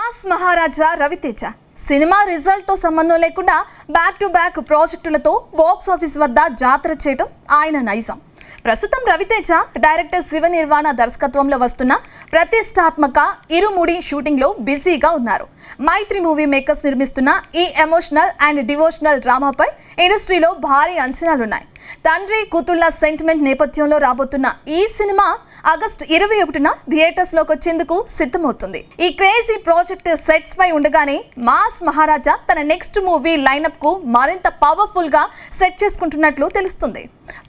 Mass Maharaja Ravi Teja cinema result తో సంబంధం లేకుండా బ్యాక్ టు బ్యాక్ ప్రాజెక్టులతో బాక్స్ ఆఫీస్ వద్ద జాతర చేయడం ఆయన నైజం. ప్రస్తుతం రవితేజ డైరెక్టర్ శివ నిర్వాణ దర్శకత్వంలో వస్తున్న ప్రతిష్టాత్మక ఇరుముడి షూటింగ్ లో బిజీగా ఉన్నారు. మైత్రి మూవీ మేకర్స్ నిర్మిస్తున్న ఈ ఎమోషనల్ అండ్ డివోషనల్ డ్రామాపై ఇండస్ట్రీలో భారీ అంచనాలున్నాయి. తండ్రి కూతుళ్ల సెంటిమెంట్ నేపథ్యంలో రాబోతున్న ఈ సినిమా ఆగస్టు 21న థియేటర్స్ లోకి వచ్చేందుకు సిద్ధమవుతుంది. ఈ క్రేజీ ప్రాజెక్ట్ సెట్స్ పై ఉండగానే మాస్ మహారాజా తన నెక్స్ట్ మూవీ లైనప్ కు మరింత పవర్ఫుల్ గా సెట్ చేసుకుంటున్నట్లు తెలుస్తుంది.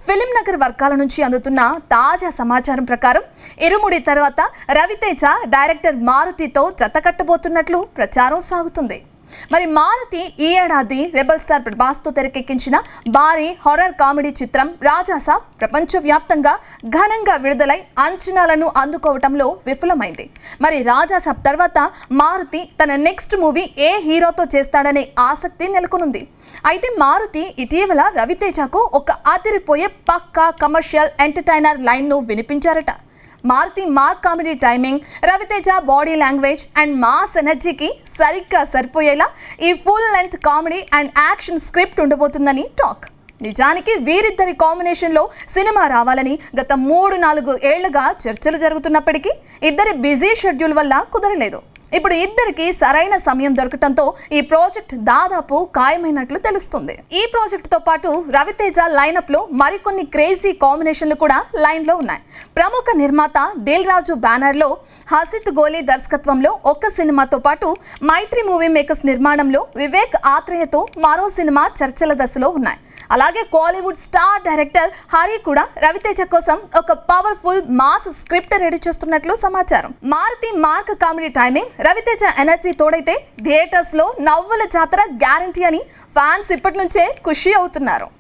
ఫిలిం నగర్ వర్గాల నుంచి అందుతున్న తాజా సమాచారం ప్రకారం ఇరుముడి తర్వాత రవితేజ డైరెక్టర్ మారుతితో జతకట్టబోతున్నట్లు ప్రచారం సాగుతుంది. మరి మారుతి ఈ ఏడాది రెబల్ స్టార్ ప్రభాస్ తో తెరకెక్కించిన భారీ హారర్ కామెడీ చిత్రం రాజాసాబ్ ప్రపంచవ్యాప్తంగా ఘనంగా విడుదలై అంచనాలను అందుకోవటంలో విఫలమైంది. మరి రాజాసాబ్ తర్వాత మారుతి తన నెక్స్ట్ మూవీ ఏ హీరోతో చేస్తాడనే ఆసక్తి నెలకొనుంది. అయితే మారుతి ఇటీవల రవితేజకు ఒక అదిరిపోయే పక్కా కమర్షియల్ ఎంటర్టైనర్ లైన్ ను వినిపించారట. Maruthi mark comedy timing, Ravi Teja body language and mass ఎనర్జీకి సరిగ్గా సరిపోయేలా ఈ full length comedy and action script ఉండబోతుందని టాక్. నిజానికి వీరిద్దరి కాంబినేషన్లో సినిమా రావాలని గత 3-4 ఏళ్లుగా చర్చలు జరుగుతున్నప్పటికీ ఇద్దరి బిజీ షెడ్యూల్ వల్ల కుదరలేదు. ఇప్పుడు ఇద్దరికి సరైన సమయం దొరకటంతో ఈ ప్రాజెక్ట్ దాదాపు ఖాయమైనట్లు తెలుస్తుంది. ఈ ప్రాజెక్ట్ తో పాటు రవితేజ లైనప్ లో మరికొన్ని క్రేజీ కాంబినేషన్లు కూడా లైన్ లో ఉన్నాయి. ప్రముఖ నిర్మాత దిల్ రాజు బ్యానర్ లో హసిత్ గోలీ దర్శకత్వంలో ఒక సినిమాతో పాటు మైత్రి మూవీ మేకర్స్ నిర్మాణంలో వివేక్ ఆత్రేయతో మరో సినిమా చర్చల దశలో ఉన్నాయి. అలాగే కోలీవుడ్ స్టార్ డైరెక్టర్ హరి కూడా రవితేజ కోసం ఒక పవర్ఫుల్ మాస్ స్క్రిప్ట్ రెడీ చేస్తున్నట్లు సమాచారం. Maruthi mark comedy timing, Ravi Teja energy తోడైతే థియేటర్స్ లో నవ్వుల జాతర గ్యారంటీ అని ఫ్యాన్స్ ఇప్పటి నుంచే ఖుషి అవుతున్నారు.